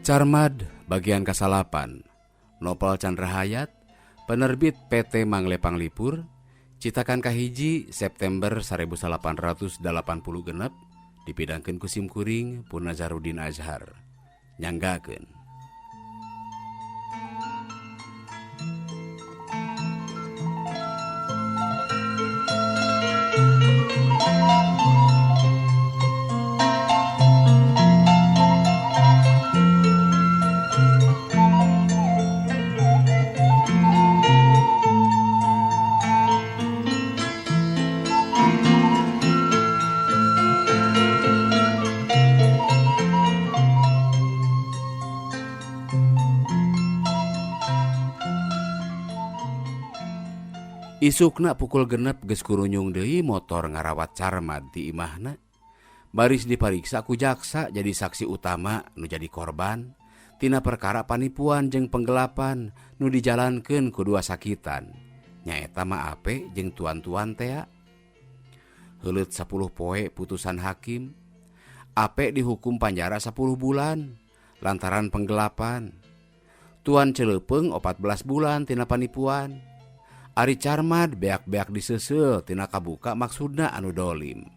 Carmad bagian kasalapan. Nopel Candrahayat, penerbit PT Mangle Panglipur, citakan kahiji September 1880 genep, dipidangkeun ku Simkuring Pun Nazarudin Azhar. Nyanggakeun. Isukna pukul genep geus kurunyung deui motor ngarawat Carmad di imahna. Baris dipariksa ku jaksa jadi saksi utama nu jadi korban tina perkara panipuan jeung penggelapan nu dijalankeun ku dua sakitan. Nyaeta mah Ape jeung tuan-tuan tea. Heuleut 10 poe putusan hakim. Ape dihukum penjara 10 bulan lantaran penggelapan. Tuan Celeupeng 14 bulan tina panipuan. Ari Carmad beak-beak diseuseul tina kabuka maksudna anu dolim.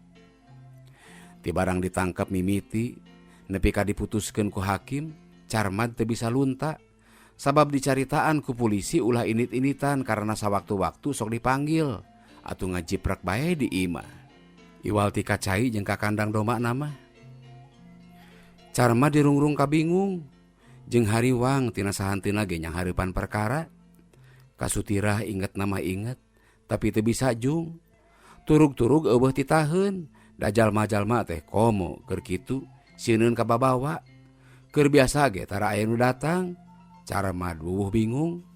Ti barang ditangkap mimiti, nepi ka diputuskeun ku hakim, Carmad teu bisa lunta, sabab dicaritaan ku polisi ulah init-initan karena sawaktu-waktu sok dipanggil, atuh ngajiprak bae di imah. Iwal ti kacai jeung ka kandang domba nama. Carmad dirungrung kabingung, jeung hariwang tina sahanteuna ge nyang hareupan perkara. Kasutirah inget nama inget, tapi teu bisa jung. Turug-turug eueuh ti taheun, da jalma-jalma teh komo keur kitu, sieuneun ka babawa. Keur biasa ge tara aya nu datang, Carmad wuwuh bingung.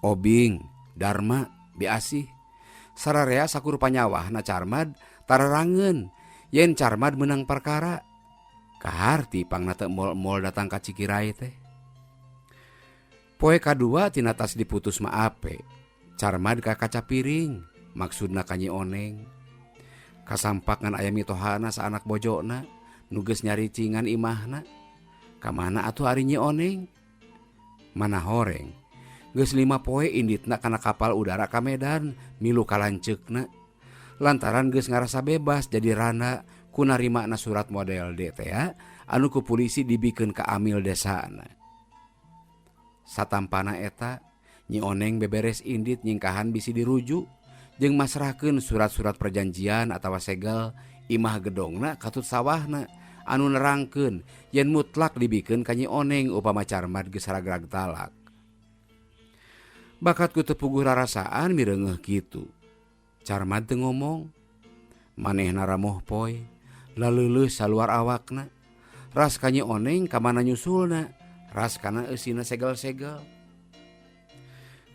Obing, Darma, Biasih, sararea sakur panyawahna Carmad tararangeun yen Carmad menang perkara. Kaharti pangna teu moal-moal datang ka Cikirai teh. Poe kadua tina tas diputus ma Ape, Carmad ka kaca piring, maksudna ka Nyi Oneng. Kasampak ngan aya mitohana sa anak bojona, nu geus nyaricingan imahna. Kamana atuh ari Nyi Oneng? Mana horeng, geus 5 poe inditna kana kapal udara ka Medan milu kalanceukna. Lantaran geus ngarasa bebas jadi rana ku narimana surat model DTA anu ku polisi dibikeun ka amil desana. Satampana eta, Nyi Oneng beberes indit nyingkahan bisi dirujuk jeung masrahkeun surat-surat perjanjian atawa segel imah gedongna katut sawahna anu nerangkeun yen mutlak dibikeun ka Nyi Oneng upama Carmad geus ragrag talak. Bakat ku teu puguh rarasaan mireungeuh kitu. Carmad teu ngomong. Manehna ramoh poe, laleuleus saluar awakna. Ras ka Nyi Oneng ka mana nyusulna. Ras kana eusina segel-segel.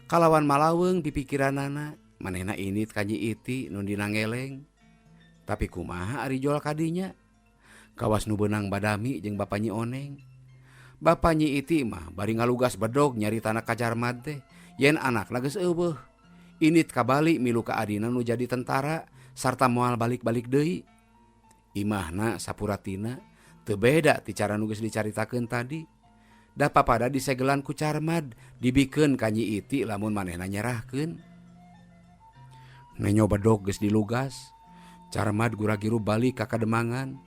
Kalawan malaweung pipikiranana, manehna init ka Nyi Iti nu dina ngeleng. Tapi kumaha ari jol kadinya? Kawas nu beunang badami jeung bapa Nyi Oneng. Bapa Nyi Iti mah bari ngalugas bedog nyaritana ka Carmad teh yen anakna geus eueuh. Init kabali milu ka adina nu jadi tentara sarta moal balik-balik deui. Imahna sapuratina teu beda ti cara nu geus dicaritakeun tadi. Da papada disegelan ku Carmad dibikeun ka Nyi Iti lamun manehna nyerahkeun. Nenyo bedog geus dilugas, Carmad gura-giru balik ka kademangan.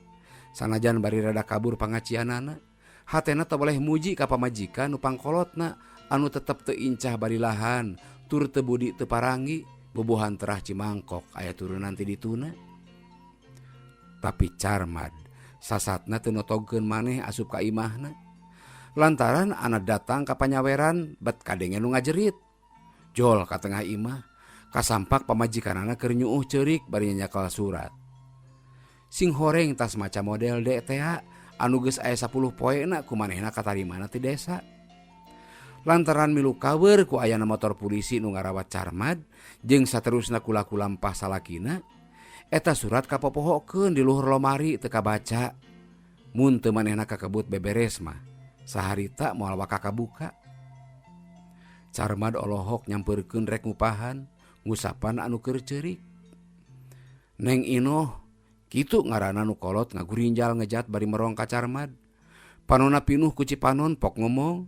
Sanajan bari rada kabur pangacianana, hatena teu boleh muji ka pamajikan nu pangkolotna anu tetep teu incah bari lahan, tur teu budi teu parangi, bubuhan terah Cimangkok aya turunan ti dituna. Tapi Carmad sasatna teu notogkeun maneh asup ka imahna. Lantaran anak datang ka panyaweran bet kadenge nu ngajerit. Jol ka tengah imah, kasampak pamajikanana keur nyuuh ceurik bari nyakel surat. Sing horeng tas maca model DTA anu geus aya 10 poena ku manehna katarimana ti desa. Lantaran milu kawer ku ayana motor polisi nu ngarawat Carmad jeung saterusna kulaku lampah salakina, eta surat kapopohokeun di luhur lomari teu kabaca. Mun teu manehna kakebut beberes mah saharita moal waka kabuka. Carmad olohok nyampeurkeun rek ngupahan, ngusapan anu keur ceurik. Neng Inoh, kitu ngaranna nu kolot ngagurinjal ngejat bari merong ka Carmad. Panonna pinuh ku Cipanon pok ngomong,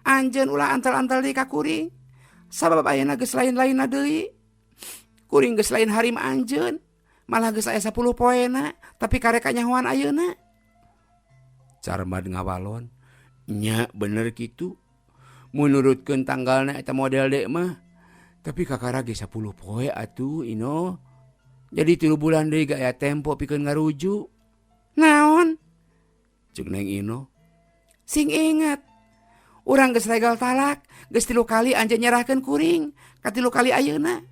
anjeun ulah antal-antal deui ka kuring. Sabab ayeuna geus lain-lainna deui. Kuring geus lain harim anjeun, malah geus aya 10 poena, tapi karek kanyahoan ayeuna. Carmad ngawalon, nya bener kitu. Menurutkeun tanggalna eta model dek mah, tapi kakara ge 10 poe atuh ino. Jadi 3 bulan deui gak aya tempo pikeun ngarujuk. Naon? Ceuk Neng Ino. Sing inget, urang geus regal talak, geus 3 kali anjeun nyerahkeun kuring, ka 3 kali ayeuna.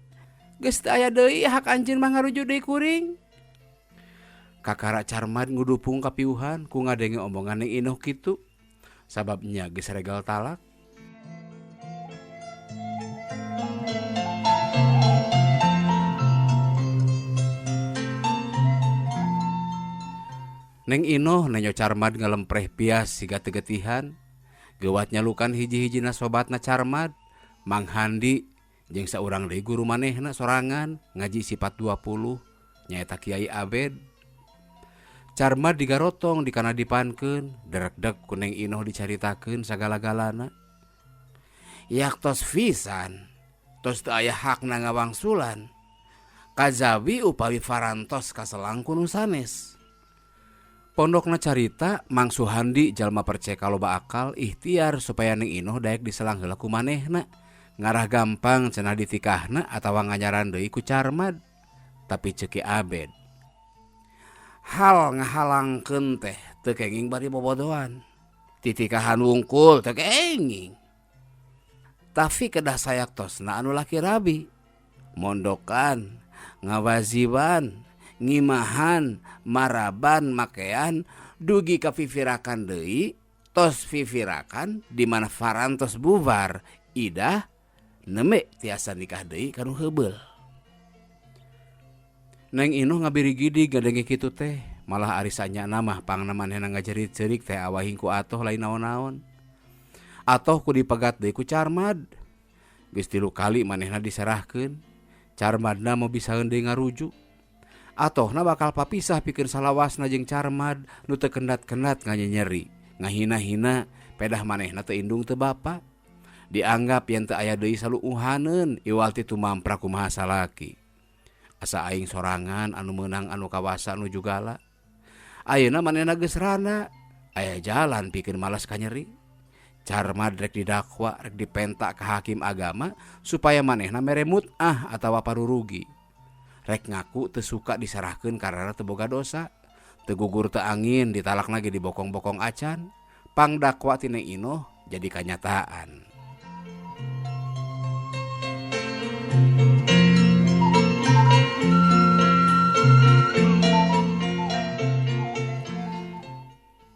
Geus teu aya deui hak anjeun mah ngarujuk deui kuring. Kakara Carmad ngudupung kapiuhan ku ngadenge omongan Neng Ino kitu. Sababnya geus regal talak. Neng Ino nanyo Carmad ngalempreh pias siga tegetihan. Gewat nyalukan hiji-hijina sobatna Carmad, Mang Handi jeung saurang deui guru manehna sorangan ngaji sifat 20 nyaeta Kiai Abed. Carmad digarotong dikana dipankeun, derek-dek ku Neng Ino dicaritakeun sagala-galana. Yak tos pisan, tos teu aya hakna ngawangsulan. Kajawi upawi farantos ka selangkun nu sanes. Pondokna carita Mang Suhandi jalma percaya loba akal ikhtiar supaya Neng Ino daek diselang heula ku manehna. Ngarah gampang cenah ditikahna atawa nganyaran deui ku Carmad. Tapi ceuk Ki Abed, hal ngahalangkeun teh teu kenging bari bobodohan. Titikahan wungkul teu kenging. Tapi kedah sayak tosna anu laki rabi. Mondokan, ngawaziban, ngimahan, maraban, makean, dugi ka fifirakan deui, tos fifirakan di mana farantos bubar, idah neme tiasa nikah deui kanu heubeul. Neng Ino ngabiri-gidi gadenge kitu teh, malah ari sanyana mah pangna manehna ngajerit-jerik teh awahing ku atoh lain naon-naon. Atoh ku dipegat deui ku Carmad. Geus 3 kali manehna diserahkeun. Carmadna mau bisaeun deui ngarujuk. Atohna bakal papisah pikeun salawasna jeung Carmad nu teu kendat-kendat nganyeri, ngahina-hina pedah manehna teu indung teu bapa. Dianggap yen teu aya deui saluuhaneun iwal ti tumampra kumaha salaki. Asa aing sorangan anu meunang anu kawasa nu jugala. Ayeuna manehna geus rana, aya jalan pikeun malas kanyeri. Carmad rek didakwa, rek dipentak ka hakim agama supaya manehna mere mut'ah atawa parurugi. Rek ngaku teu suka disarahkeun karana teu boga dosa, teu gugur teu angin ditalakna ge dibokong-bokong acan. Pangdakwa ti Neng Ino jadi kanyataan.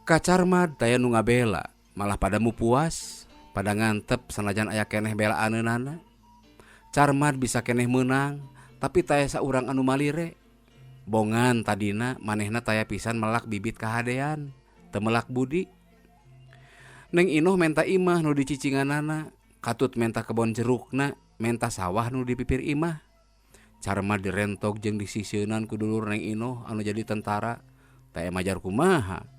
Ka Carmad taya nu ngabela, malah pada mu puas, pada ngantep sanajan aya keneh belaaneunana. Carmad bisa keneh meunang, tapi taya saurang anu malire. Bongan tadina manehna taya pisan melak bibit kahadean, teu melak budi. Neng Ino menta imah nu dicicinganana, katut menta kebon jerukna, menta sawah nu dipipir imah. Carmad direntok jeung disisieunan ku dulur Neng Ino anu jadi tentara, taya majar kumaha.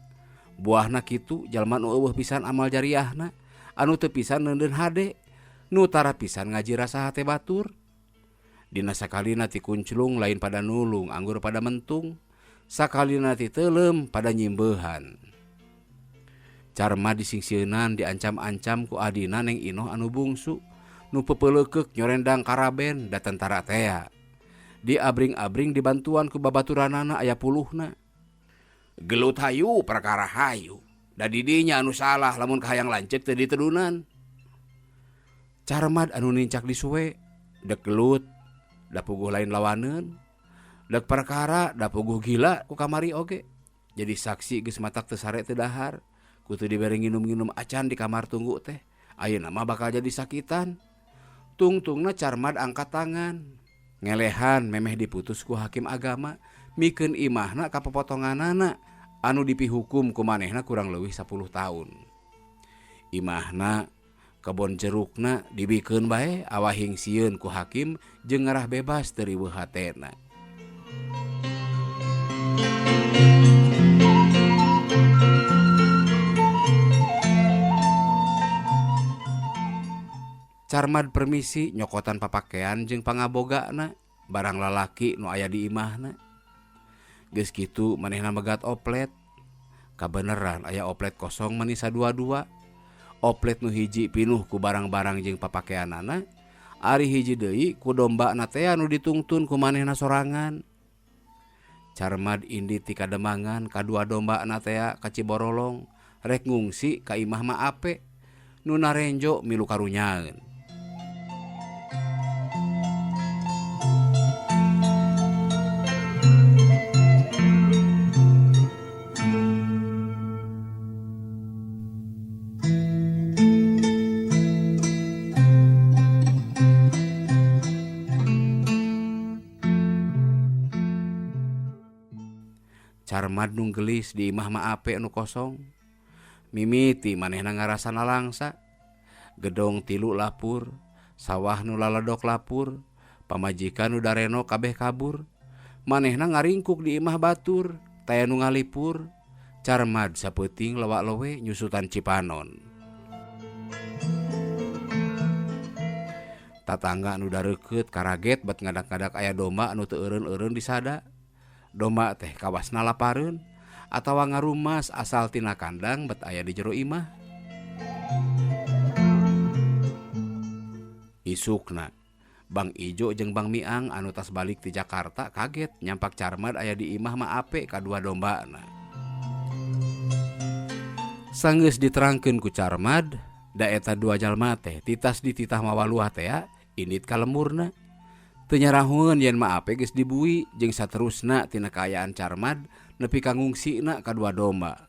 Buahna kitu jalma nu eueuh pisan amal jariahna, anu teu pisan neundeun hade, nu tara pisan ngaji rasa hate batur. Dina sakalina ti kunclung lain pada nulung anggur pada mentung, sakalina ti teulem pada nyimbeuhan. Carmad disingsieunnan diancam-ancam ku adina Neng Ino anu bungsu, nu pepeuleukeuk nyorendang karaben da tentara tea. Diabring-abring dibantuan ku babaturanana aya 10na. Gelut hayu perkara hayu, da didinya anu salah lamun kahayang lanceuk teu ditedunan. Carmad anu nincak disuwe, dek gelut, da puguh lain lawaneun, dek perkara da puguh gila ku kamari oge. Jadi saksi geus matak teu sare teu dahar, kudu dibere nginum-nginum acan di kamar tunggu teh. Ayeuna mah bakal jadi sakitan. Tungtungna Carmad angkat tangan, ngelehan memeh diputus ku hakim agama, mikeun imahna ka popotonganana anu dipihukum ku manehna kurang leuwih 10 tahun. Imahna kebon jerukna dibikeun bae awahing sieun ku hakim jeung ngarah bebas teu riweuh hatena. Carmad permisi nyokotan papakean jeung pangabogana barang lalaki nu aya di imahna. Geus kitu manehna megat oplet. Kabeneran aya oplet kosong manisa dua-dua. Oplet nu hiji pinuh ku barang-barang jeung papakeanana, ari hiji deui ku dombana teh anu ditungtun ku manehna sorangan. Carmad indit ti kademangan kadua dombana teh ka Ciborolong rek ngungsi ka imah ma ape nu narenjo milu karunyaeun. Carmad nu gelis di imah ma ape anu kosong. Mimiti manehna ngarasana langsa. Gedong 3 lapur, sawah nu laledok lapur, pamajikan nu dareno kabeh kabur. Manehna ngaringkuk di imah batur, taya nu ngalipur. Carmad sapeuting lewak-lewe nyusutan Cipanon. Tatangga nu dareukeut karaget bet ngadak-ngadak aya domba anu teu eureun-eureun disada. Domba teh kawasna lapareun atawa ngarumas asal tina kandang bet aya di jero imah. Isukna Bang Ijo jeung Bang Miang anu tas balik ti Jakarta kaget nyampak Carmad aya di imah ma ape kadua dombana. Sanggeus diterangkeun ku Carmad, da eta 2 jalma teh titas di titah mawaluah teh indit ka lemurna. Teu nyarahueun yen ma ape geus dibui jeung saterusna tina kaayaan Carmad nepi ka ngungsina kadua domba.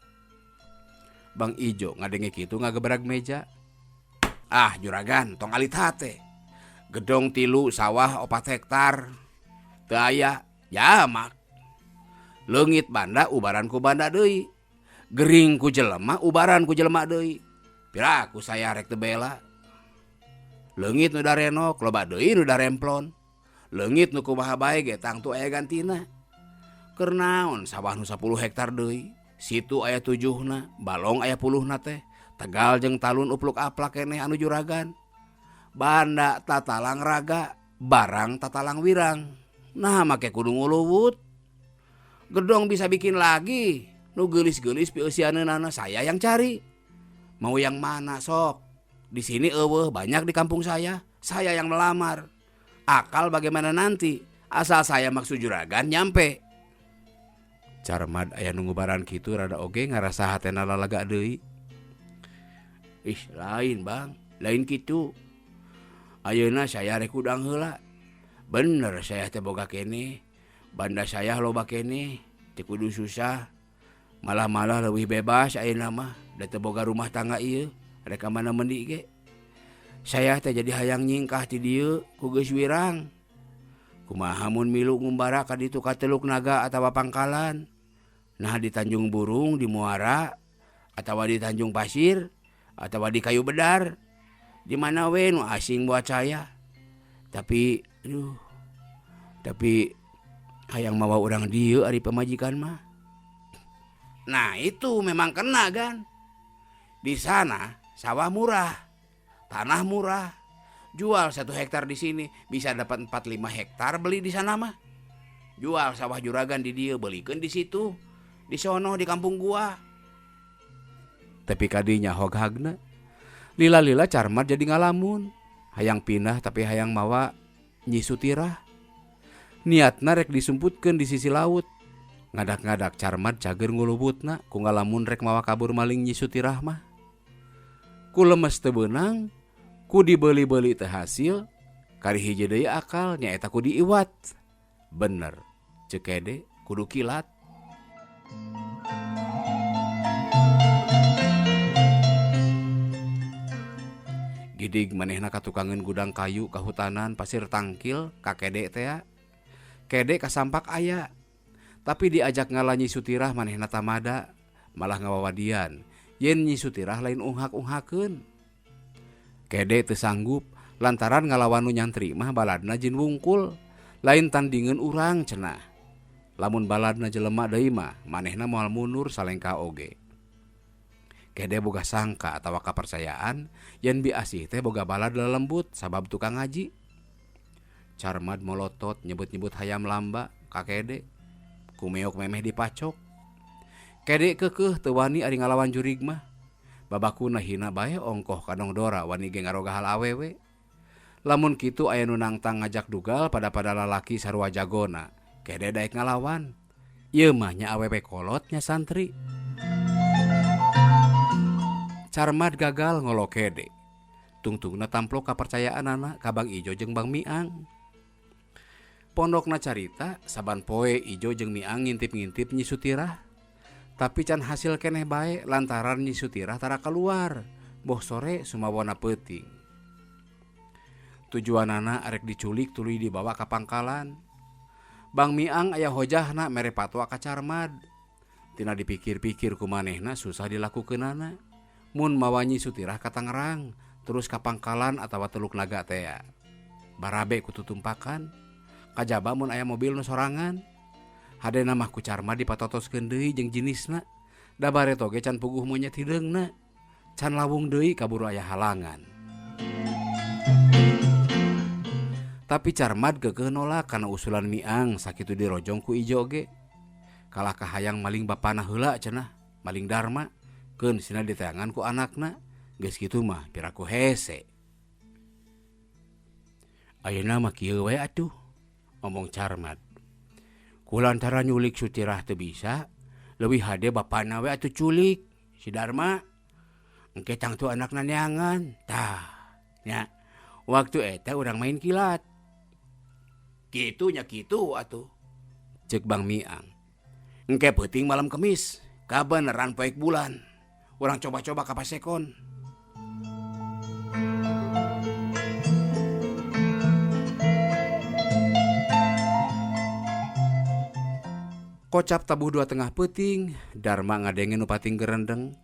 Bang Ijo ngadenge kitu ngagebrag meja. Ah juragan tong alit hate. Gedong 3 sawah 4 hektar. Teu aya jamak. Leungit banda ubaran ku banda deui. Gering ku jelema ubaran ku jelema deui. Piraku saya rek teu bela. Leungit nu darenok loba deui nu daremplon. Leungit nu kumaha bae ge tangtu aya gantina. Keur naon sawah nu 10 hektar deui, situ aya 7na, balong aya 10na teh, tegal jeung talun upluk aplak keneh anu juragan. Banda tatalang raga, barang tatalang wirang. Nah make kudu nguluwut. Gedong bisa bikin lagi, nu geulis-geulis pi eusianeunana saya yang cari. Mau yang mana sok? Di sini eueuh banyak di kampung saya yang melamar. Akal bagaimana nanti, asal saya maksud juragan nyampe. Carmad aya nu ngubaran kitu rada oge ngarasa hatena lalaga deui. Ih lain bang, lain kitu. Ayeuna saya rek udang heula. Bener saya teh boga keneh. Banda saya loba keneh, teu kudu susah. Malah leuwih bebas ayeuna mah, da teu boga rumah tangga ieu, rek ka mana mendi ge. Saya teh jadi hayang nyingkah ti dieu ku geus wirang. Kumaha mun milu ngumbara ka ditu ka Teluk Naga atawa Pangkalan. Nah di Tanjung Burung, di Muara, atawa di Tanjung Pasir, atawa di Kayu Bedar. Di mana we nu asing buat saya. Tapi hayang mawa urang dieu ari pamajikan mah. Nah itu memang kena kan. Di sana sawah murah. Tanah murah, jual 1 hektar di sini bisa dapat 4-5 hektar beli di sana mah. Jual sawah juragan di dia belikeun di situ, di sono di kampung gua. Tapi kadinya hoghagna, lila-lila Carmad jadi ngalamun, hayang pindah tapi hayang mawa Nyi Sutirah. Niatna rek disumputkeun di sisi laut. Ngadak-ngadak Carmad cager ngulubutna ku ngalamun rek mawa kabur maling Nyi Sutirah mah. Ku lemes teu beunang. Ku dibeli-beli teh hasil, kari hiji deui akal nyaeta ku diiwat. Bener, ceuk kede kudu kilat. Gidig manehna katukangan gudang kayu ka hutanan pasir tangkil ka kede teh. Kede kasampak aya. Tapi diajak ngalah Nyi Sutirah manehna tamada, malah ngawawadian. Yen Nyi Sutirah lain unghak-unghakeun. Kede teu sanggup lantaran ngalawan nu nyantri mah baladna jin wungkul, lain tandingeun urang cenah. Lamun baladna jelema deui mah manehna moal mundur salengka oge. Kede boga sangka atawa kapercayaan yen bi asih teh boga balad lelembut sabab tukang ngaji. Carmad molotot nyebut-nyebut hayam lamba ka kede, kumeok memeh dipacok. Kede keukeuh teu wani ari ngalawan jurig mah. Babakuna hina bae ongkoh kadong dora wani ge ngarogahal awewe. Lamun kitu aya nu nangtang ngajak dugal pada lalaki sarua jagona, kede daek ngalawan. Ieu mah nya awewe kolotnya santri. Carmad gagal ngolo kede. Tungtungna tamplok kapercayaanana ka Bang Ijo jeung Bang Miang. Pondokna carita saban poe Ijo jeung Miang ngintip-ngintip Nyi Sutirah. Tapi can hasil keneh bae lantaran Nyi Sutirah tara keluar. Boh sore sumawona peuting. Tujuanana arek diculik tuluy dibawa ka pangkalan. Bang Miang aya hojahna mere patwa ka Carmad. Tina dipikir-pikir kumanehna susah dilakukeunana. Mun mawa Nyi Sutirah ka Tangerang, terus ka pangkalan atawa Teluk Naga teh. Barabe kudu tumpakan. Kajaba mun aya mobil nu sorangan. Hadena mah ku Carmad dipatotoskeun deui jeung jinisna. Da bare toge can puguh monyet hideungna. Can lawung deui kaburu aya halangan. Tapi Carmad keukeuh nolak kana usulan Miang sakitu dirojong ku Ijo ge. Kalah kahayang maling bapana heula cenah, maling Darma. Keun sina diteangan ku anakna, geus kitu mah piraku hese. Ayeuna mah kieu we atuh, omong Carmad. Kulantaran nyulik Sutirah teu bisa, leuwih hade bapana we atuh culik si Darma. Engke tangtu anakna neangan. Tah, nya waktu eta urang main kilat. Kitu nya kitu atuh, ceuk Bang Miang. Engke peuting malam Kemis, kabeneran poek bulan. Urang coba-coba ka pasekon. Kocap tabuh 2,5 peuting, Darma ngadenge nu pating gerendeng.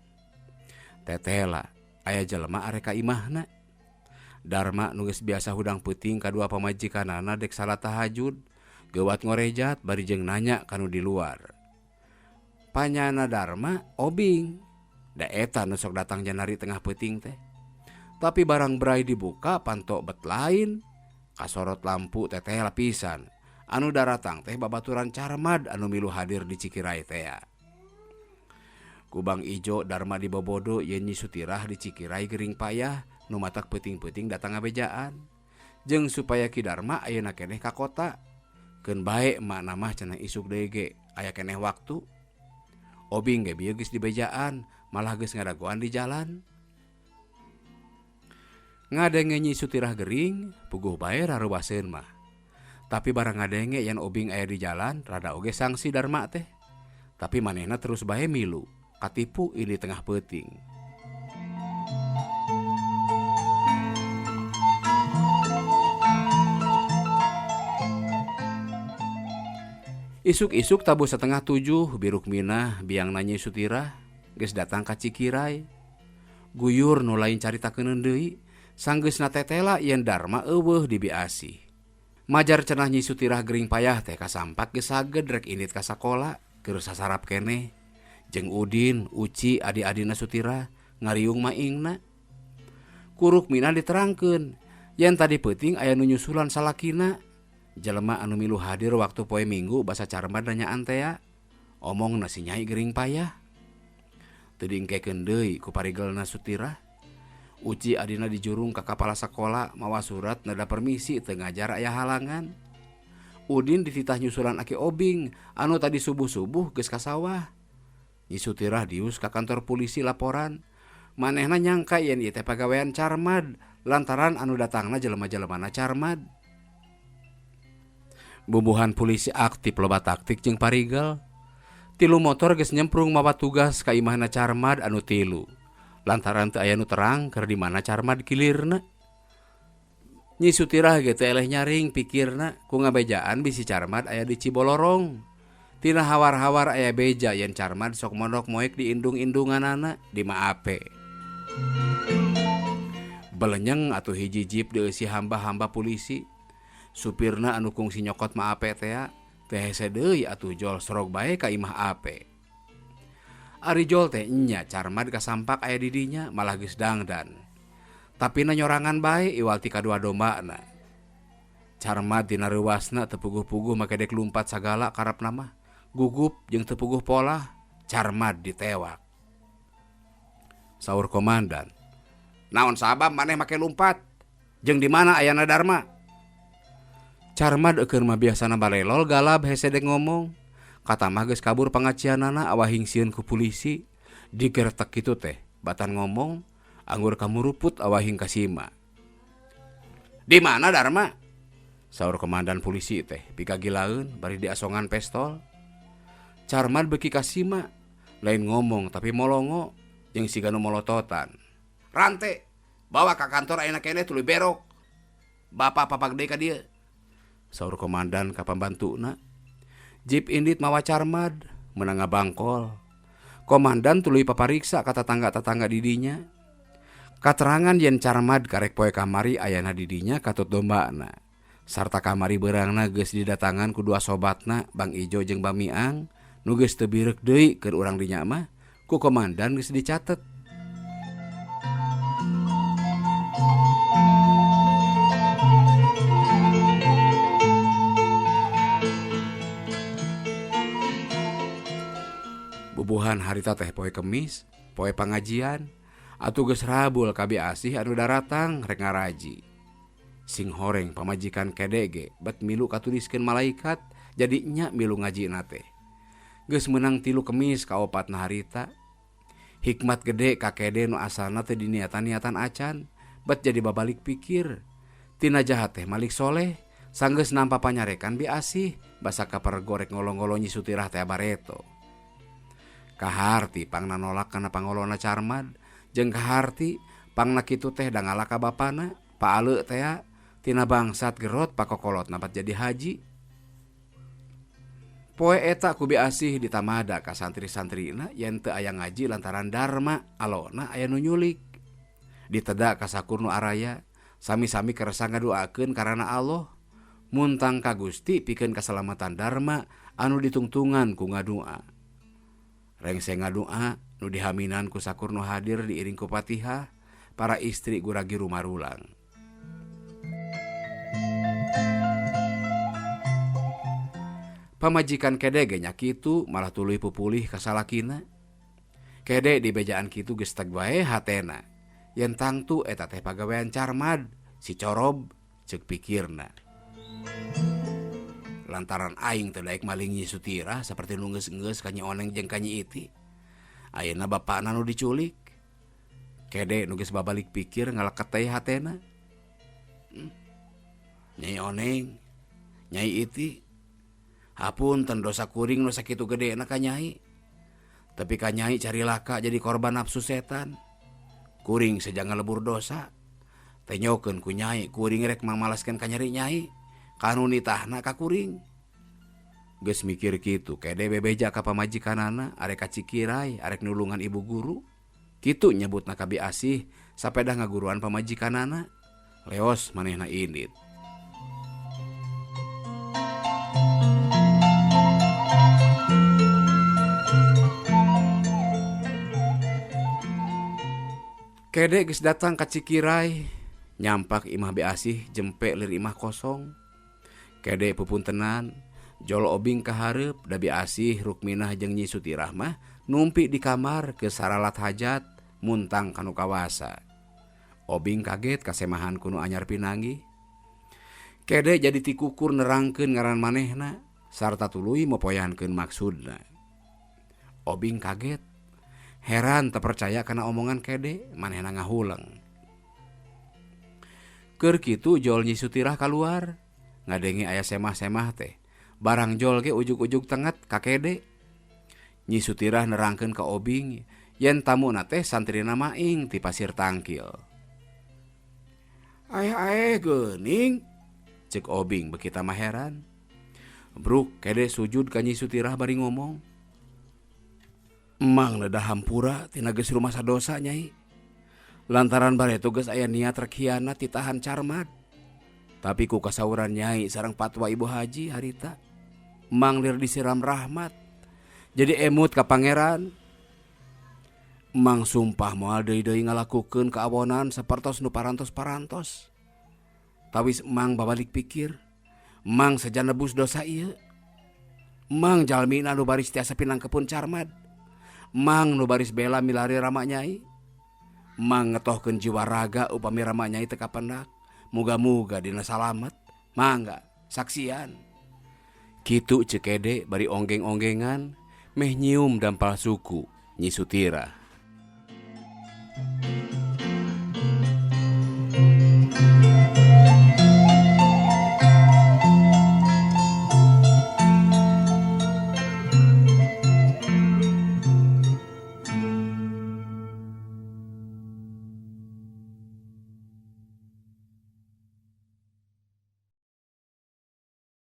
Tetela, aya jelema arek ka imahna. Darma nu geus biasa hudang peuting kadua pamajikanana dek salat tahajud, geuwat ngorejat bari jeung nanya kanu di luar. Panyana Darma obing. Da eta nu sok datang janari tengah peuting teh. Tapi barang berai dibuka pantok bet lain. Kasorot lampu teteh lapisan. Anu daratang teh babaturan Carmad anu milu hadir di Cikirai teh. Ku Bang Ijo Darma dibobodo yen Nyi Sutirah di Cikirai gering payah nu matak peuting-peuting datang ngabejaan. Jeung supaya Ki Darma ayeuna keneh ka kota. Keun bae emakna mah cenah isuk deui ge aya keneh waktu. Obing ge bieu geus dibejaan, malah geus ngadagoan di jalan. Ngadenge Nyi Sutirah gering, puguh bae rarubaseun mah. Tapi barang ngadenge yen obing aya di jalan, rada oge sangsi Darma teh. Tapi manehna terus bae milu, katipu ini tengah peuting. Isuk-isuk tabuh 6:30 Biruk Minah biang Nyi Sutirah geus datang ka Cikirai. Guyur nu lain caritakeun deui, sanggeusna tetela yen Darma eueuh di Biasih. Majar cenah Nyi Sutirah gering payah teh kasampak geus saged rek indit ka sakola keur sasarap keneh. Jeung Udin, Uci, adi-adina Sutirah ngariung maingna. Kuruk Minah diterangkeun yen tadi peuting aya nu nyusulan salakina. Jelema anu milu hadir waktu poe Minggu basa Carmad nanyaan tea. Omongna si Nyai gering payah. Teu diengkekeun deui ku parigelna Sutirah. Uci adina dijurung ka kapala sakola mawa surat nada permisi teu ngajar aya halangan. Udin dititah nyusulan ake obing anu tadi subuh-subuh geus ka sawah. Nyi Sutirah dius ka kantor polisi laporan. Manehna nyangka yen ieu teh pagawean Carmad lantaran anu datangna jelema-jelemana Carmad. Bumbuhan polisi aktif loba taktik jeung parigel. 3 motor geus nyemprung mawa tugas ka imahna Carmad anu 3. Lantaran teu aya nu terang keur di mana Carmad kilirna. Nyi Sutirah ge teu eleh nyaring pikirna ku ngabejaan bisi Carmad aya di Cibolorong. Tina hawar-hawar aya beja yen Carmad sok mondok moek di indung-indunganana di Maape. Belenyeng atuh hiji jeep dieusi hamba-hamba polisi. Supirna anu kungsi nyokot Maape teh hese deui atuh jol sorog bae ka imah Ape. Ari Jol teh nya Carmad kasampak aya didinya malah geus dangdan. Tapi na nyorangan bae iwal ti kadua dombana. Carmad dina reuasna teu puguh-puguh make dek lumpat sagala karep nama. Gugup jeung teu puguh pola, Carmad ditewak. Saur komandan, "Naon sabab maneh make lumpat? Jeung di mana ayana Darma?" Carmad eukeun mah biasana balelol galab hese dek ngomong. Kata mah geus kabur pangacianana awahing sieun ku polisi. Digertek kitu teh, batan ngomong, anggur kamuruput awahing kasima. "Di mana Darma?" saur komandan polisi teh, pikagilaeun bari diasongan pistol. Carmad beuki kasima, lain ngomong tapi molongo jeung siga nu molototan. "Rante, bawa ka kantor ayeuna keneh tuluy berok. Bapak papag deui ka dieu," saur komandan ka pambantuna. Jeep indit mawa Carmad meunang ngabangkol. Komandan tuluy papariksa ka tatangga-tatangga didinya. Katerangan yen Carmad karek poe kamari ayana didinya katut dombana. Sarta kamari beurangna geus didatangan ku dua sobatna, Bang Ijo jeung Bang Miang, nu geus teu bireuk deui keur urang dinya mah ku komandan geus dicatet. Bubuhan harita teh poe Kemis, poe pangajian, atuh geus rabul kabi asih anu daratang rek ngaraji. Sing horeng pamajikan kedege bet milu katuliskeun malaikat jadi nya milu ngajina teh. Geus meunang 3 Kemis ka 4 harita. Hikmat gede ka kede nu asalna teh diniatan-niatan acan, bet jadi babalik pikir. Tina jahat teh Malik Soleh, sanggeus nampa panyarekan bi asih, basa kapergorek ngolo-ngolo Nyi Sutirah teh bareto. Kaharti pangna nolak kana pangolona Carmad, jeung kaharti pangna kitu teh da ngalak ka bapana, Paale teh tina bangsat gerot pakokolotna bat jadi haji. Poe eta kubi asih ditamada ka santri-santrina yen teu aya ngaji lantaran Darma alona aya nu nyulik. Diteda ka sakur nu araya, sami-sami keresa ngadoakeun karana Allah, muntang ka Gusti pikeun kasalamatan Darma anu ditungtungan ku ngadua. Rengseng ngadua nu dihaminan ku sakur nu hadir diiring ku Fatihah, para istri guragi rumarulang. Pamajikan kede ge nya kitu malah tuluy pupulih ka salakina. Kede di bejaan kitu geus teg bae hatena. Yen tangtu eta teh pagawean Carmad, si corob ceuk pikirna. Lantaran aing teu daek maling Nyi Sutirah saperti nu geus-geus ka Nyi Oneng jeung ka Nyi Iti. Ayeuna bapana nu diculik. Kede nu geus babalik pikir ngaleket teh hatena. Nyai Oneng, Nyai Iti, hapunten dosa kuring nu sakitu gedena ka Nyai. Tapi ka Nyai cari laka jadi korban nafsu setan. Kuring sejang ngalebur dosa. Tenyokeun ku Nyai, kuring rek mangmalaskeun ka nyari Nyai. Kanu nitahna ka kuring. Geus mikir kitu, kede bebeja ka pamajikanana arek ka Cikirai, arek nulungan ibu guru. Kitu nyebutna ka bi asih sapeda ngaguruan pamajikanana. Leos manehna indit. Kede geus datang ka Cikirai, nyampak imah bi asih jempe lir imah kosong. Kede pupuntenan, jol obing ka hareup da bi asih Rukminah jeung Nyi Sutirah mah numpi di kamar ke saralat hajat muntang kanu kawasa. Obing kaget kasemahan kuno anyar pinanggih. Kede jadi tikukur nerangkeun ngaran manehna sarta tuluy mopoyankeun maksudna. Obing kaget, heran teu percaya kana omongan kede, manehna ngahuleng. Keur kitu jol Nyi Sutirah kaluar, ngadengi aya semah-semah teh. Barang jol ge ujug-ujug tenget ka kede. Nyi Sutirah nerangkeun ka Obing yen tamuna teh santrina Maing ti Pasir Tangkil. "Aeh geuning," ceuk Obing beuki tah mah heran. Bruk kede sujud ka Nyi Sutirah bari ngomong, "Emang leda hampura tina geus rumasa dosa Nyai. Lantaran bareto geus aya niat rek hianat ditahan Carmad. Tapi ku kasauran Nyai sareng patwa Ibu Haji harita, emang lir disiram rahmat. Jadi emut ka pangeran. Mang sumpah moal deui-deui ngalakukeun kaawonan sapertos nu parantos-parantos. Tawis Mang babalik pikir, Mang sajan nebus dosa ieu. Mang jalmina nu baris tiasa pinangkepun Carmad. Mang nu baris bela milari Rama Nyai. Mang ngetohkeun jiwa raga upami Rama Nyai teu kapendak. Muga-muga dina salamet. Mangga saksian. Kitu ceuk Ede bari onggeng-onggengan meh nyium dampal suku Nyi Sutira.